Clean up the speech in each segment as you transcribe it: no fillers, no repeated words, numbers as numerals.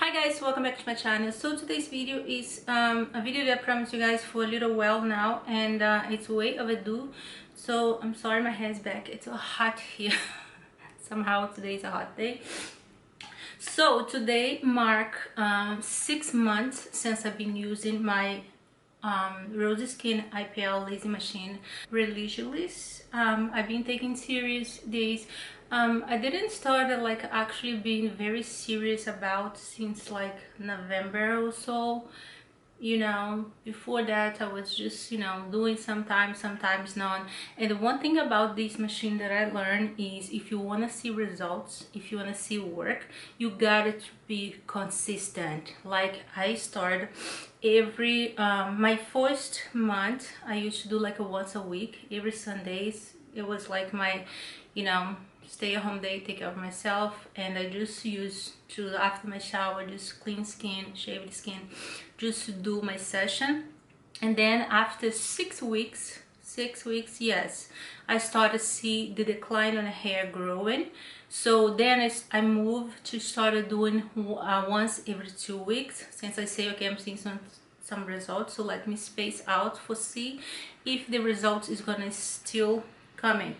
Hi guys, welcome back to my channel. So today's video is a video that I promised you guys for a little while now, and it's way overdue. So I'm sorry my hair is back. It's so hot here. Somehow today is a hot day. So today mark 6 months since I've been using my ROSESKINCO IPL laser machine religiously. I've been taking serious days. I didn't start like actually being very serious about since like November or so. Before that I was just doing sometimes not. And the one thing about this machine that I learned is if you want to see results, if you want to see work, you gotta be consistent. Like I started every my first month I used to do like a once a week, every Sundays. It was like my stay at home day, take care of myself, and I just used to, after my shower, just clean skin, shave the skin, just to do my session. And then after 6 weeks, yes, I started to see the decline on the hair growing. So then I moved to started doing once every 2 weeks, since I say okay, I'm seeing some results, so let me space out for see if the results is gonna still coming.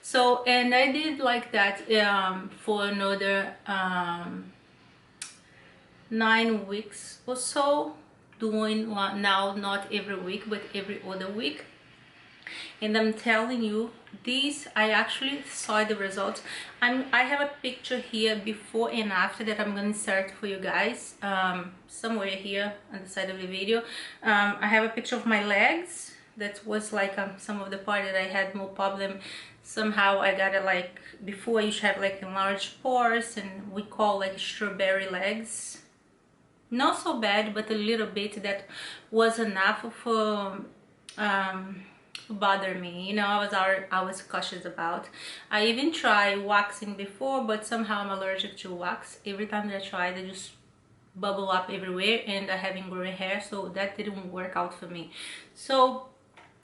So, and I did like that for another 9 weeks or so, doing now not every week but every other week. And I'm telling you, these I actually saw the results. I have a picture here before and after that I'm gonna insert for you guys somewhere here on the side of the video. I have a picture of my legs. That was like some of the part that I had more problem. Somehow I got it, like before I used to have like enlarged pores, and we call like strawberry legs. Not so bad, but a little bit that was enough for bother me. I was cautious about. I even tried waxing before, but somehow I'm allergic to wax. Every time that I try, they just bubble up everywhere, and I have ingrown hair, so that didn't work out for me. So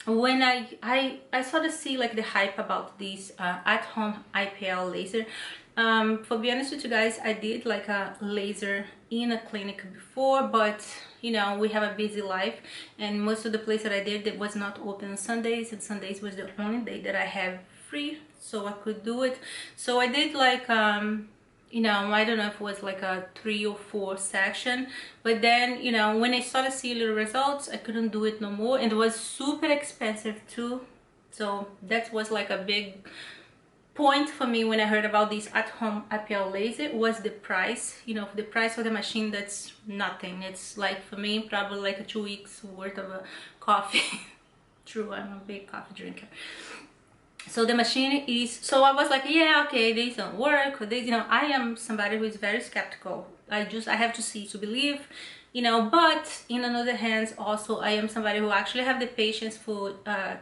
when I sort of see like the hype about this at-home IPL laser. For be honest with you guys, I did like a laser in a clinic before, but we have a busy life, and most of the place that I did, it was not open on Sundays, and Sundays was the only day that I have free, so I could do it. So I did like I don't know if it was like a 3 or 4 section, but then when I started seeing little results, I couldn't do it no more, and it was super expensive too. So that was like a big point for me when I heard about this at-home IPL laser, was the price. The price for the machine, that's nothing. It's like for me probably like a 2 weeks worth of a coffee. True, I'm a big coffee drinker. So the machine is, so I was like, yeah, okay, these don't work, or these, I am somebody who is very skeptical. I have to see to believe, but in another hand, also I am somebody who actually have the patience for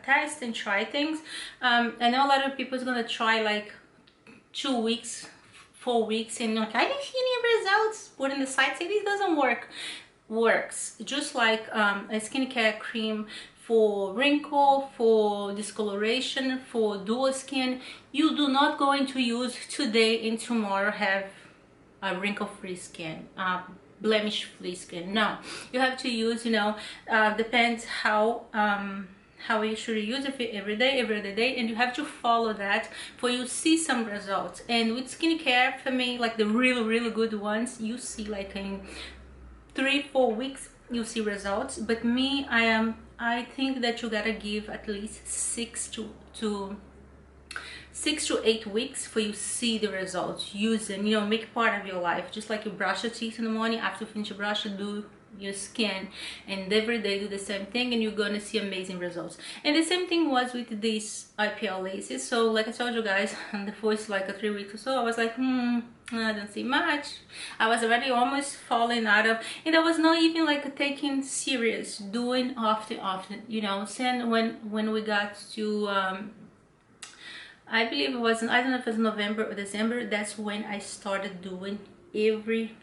test and try things. I know a lot of people is gonna try like 2 weeks, 4 weeks, and like, I didn't see any results, put in the site, say this doesn't work. Works just like a skincare cream for wrinkle, for discoloration, for dual skin. You do not going to use today and tomorrow have a wrinkle-free skin, blemish-free skin. No, you have to use, depends how you should use it every day, every other day, and you have to follow that for you see some results. And with skincare, for me, like the really good ones, you see like in 3-4 weeks you see results. But me, I think that you gotta give at least 6 to 8 weeks for you see the results. Use and make part of your life, just like you brush your teeth in the morning. After you finish your brush, you do your skin, and every day do the same thing, and you're gonna see amazing results. And the same thing was with this IPL laser. So like I told you guys, in the first like a 3 weeks or so, I was like, I don't see much. I was already almost falling out of, and I was not even like taking serious, doing often, Then when we got to I believe it was, I don't know if it was November or December, that's when I started doing every,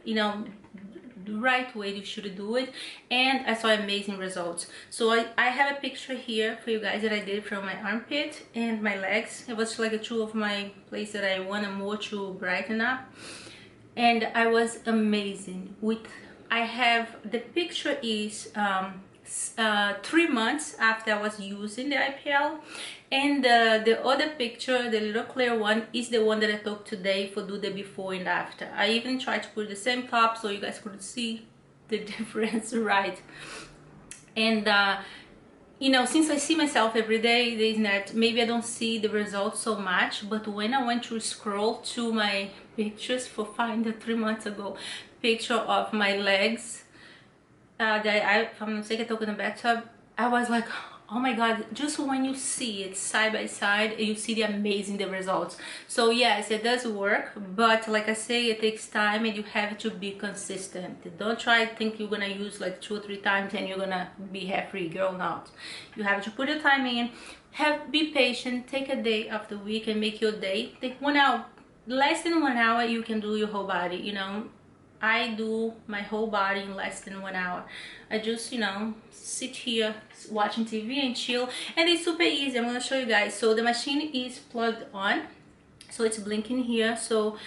the right way you should do it, and I saw amazing results. So I have a picture here for you guys that I did from my armpit and my legs. It was like a two of my place that I wanted more to brighten up. and I was amazing with. I have the picture is 3 months after I was using the IPL, and the other picture, the little clear one, is the one that I took today for do the before and after. I even tried to put the same top so you guys could see the difference, right? And you know, since I see myself every day, the internet, maybe I don't see the results so much, but when I went to scroll to my pictures for find the 3 months ago picture of my legs that if I'm not mistaken, I took in the bathtub, I was like, oh my god, just when you see it side by side, you see the amazing the results. So yes, it does work, but like I say, it takes time and you have to be consistent. Don't try to think you're gonna use like 2 or 3 times and you're gonna be hair-free. Girl, not. You have to put your time in, be patient, take a day of the week and make your day. Take 1 hour, less than 1 hour, you can do your whole body, you know. I do my whole body in less than 1 hour. I just, you know, sit here watching TV and chill, and it's super easy. I'm gonna show you guys. So the machine is plugged on, so it's blinking here, so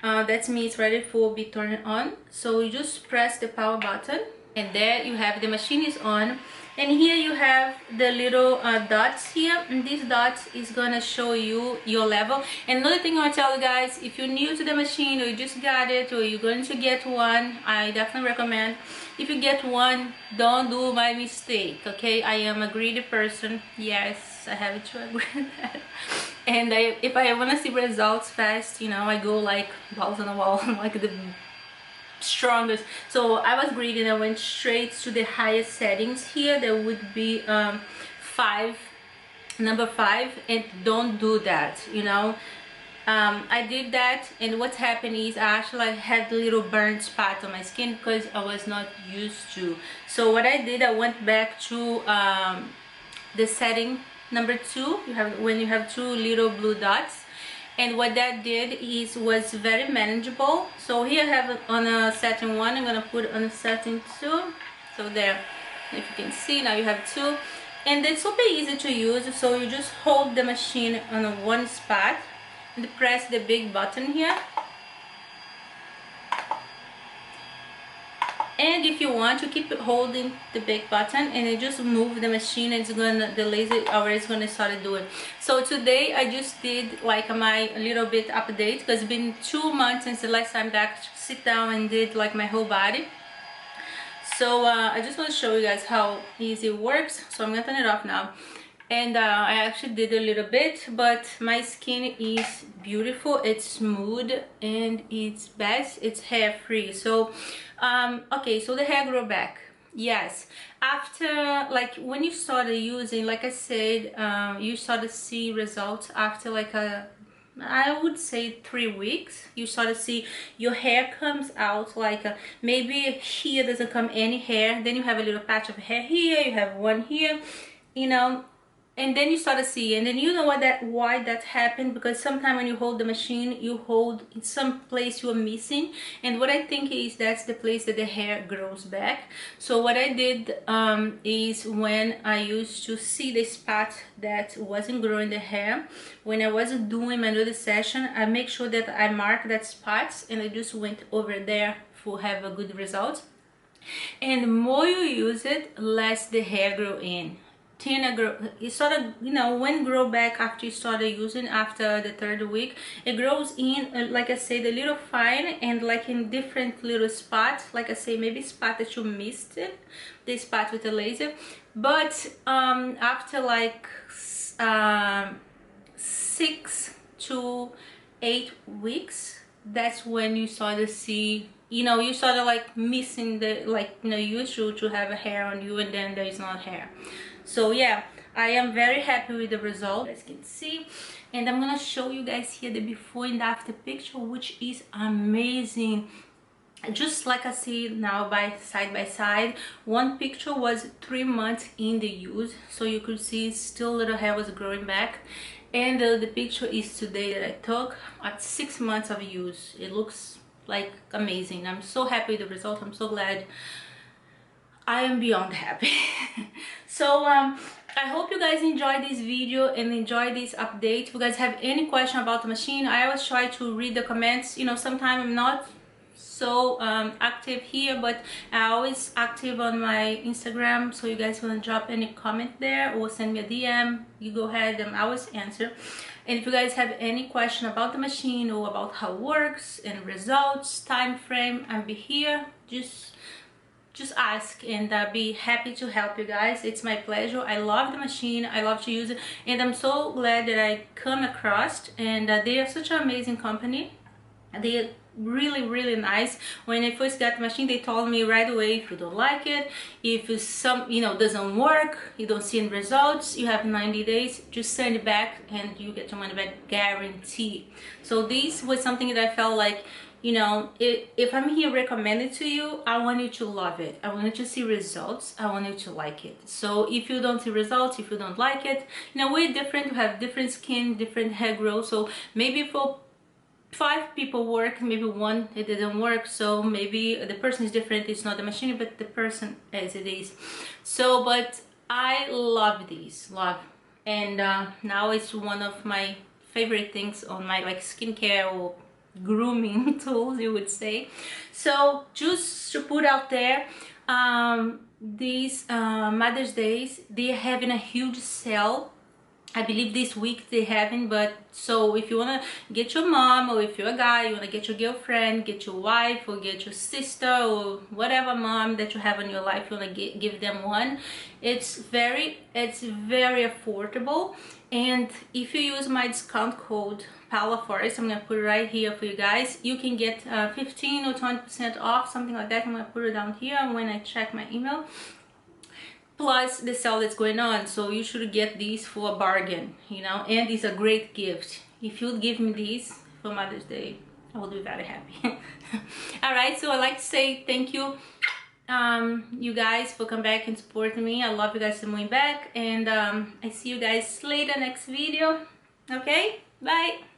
that's me, it's ready for be turned on. So you just press the power button, and there you have the machine is on. And here you have the little dots here, and this dot is gonna show you your level. And another thing I want to tell you guys, if you're new to the machine or you just got it or you're going to get one, I definitely recommend, if you get one, don't do my mistake, okay? I am a greedy person, yes, I have to agree with that. And if I want to see results fast, you know, I go like balls on the wall, like the strongest. So I was greedy and I went straight to the highest settings here. There would be number 5, and don't do that, you know. I did that, and what happened is I actually had a little burnt spot on my skin because I was not used to. So what I did, I went back to the setting number 2. You have, when you have 2 little blue dots, and what that did is was very manageable. So here I have it on a setting 1, I'm gonna put it on a setting 2. So there, if you can see, now you have 2, and it's super easy to use. So you just hold the machine on a one spot and press the big button here, and if you want to keep holding the big button and you just move the machine, it's gonna, the laser already is gonna start doing. So today I just did like my little bit update, because it's been 2 months since the last time that I sit down and did like my whole body. So I just want to show you guys how easy it works. So I'm gonna turn it off now. And I actually did a little bit, but my skin is beautiful, it's smooth, and it's best, it's hair free. So okay, so the hair grow back, yes, after, like when you started using, like I said, you start to see results after like I would say 3 weeks. You start to see your hair comes out, like maybe here doesn't come any hair, then you have a little patch of hair here, you have one here, you know. And then you start to see, and then you know why that happened, because sometimes when you hold the machine, you hold in some place you are missing, and what I think is that's the place that the hair grows back. So what I did is, when I used to see the spot that wasn't growing the hair, when I wasn't doing my another session, I make sure that I mark that spots, and I just went over there for have a good result. And the more you use it, less the hair grow in. It sort of, you know, when grow back after you started using, after the 3rd week, it grows in, like I say, the little fine, and like in different little spots, like I say, maybe spot that you missed it, the spot with the laser. But after like 6 to 8 weeks, that's when you start to see, you know, you start to like missing the, like, you know, usual to have a hair on you, and then there is not hair. So yeah, I am very happy with the result, as you can see. And I'm gonna show you guys here the before and after picture, which is amazing. Just like I see now by side. One picture was 3 months in the use, so you could see still little hair was growing back. And the picture is today that I took at 6 months of use. It looks like amazing. I'm so happy with the result. I'm so glad. I am beyond happy. So I hope you guys enjoyed this video and enjoy this update. If you guys have any question about the machine, I always try to read the comments. You know, sometimes I'm not so active here, but I always active on my Instagram, so you guys want to drop any comment there or send me a DM, you go ahead, and I always answer. And if you guys have any question about the machine or about how it works and results, time frame, I'll be here. Just ask, and I'll be happy to help you guys. It's my pleasure. I love the machine, I love to use it, and I'm so glad that I come across, and they are such an amazing company. They're really nice. When I first got the machine, they told me right away, if you don't like it, if it's some, you know, doesn't work, you don't see any results, you have 90 days, just send it back and you get your money back, guarantee. So this was something that I felt like, you know, if I'm here recommended to you, I want you to love it. I want you to see results. I want you to like it. So if you don't see results, if you don't like it, you know, we're different. We have different skin, different hair growth. So maybe for 5 people work, maybe 1 it didn't work. So maybe the person is different. It's not the machine, but the person as it is. So, but I love these, and now it's one of my favorite things on my like skincare or grooming tools, you would say. So just to put out there, these Mother's Days, they're having a huge sale. I believe this week they're having, but so if you want to get your mom, or if you're a guy, you want to get your girlfriend, get your wife, or get your sister, or whatever mom that you have in your life, you want to give them one. It's very affordable, and if you use my discount code PAULA4EST, I'm gonna put it right here for you guys, you can get 15 or 20% off, something like that. I'm gonna put it down here when I check my email, plus the sale that's going on. So you should get these for a bargain, you know, and it's a great gift. If you give me these for Mother's Day, I will be very happy. All right, so I'd like to say thank you, you guys, for coming back and supporting me. I love you guys coming back, and I see you guys later next video. Okay, bye.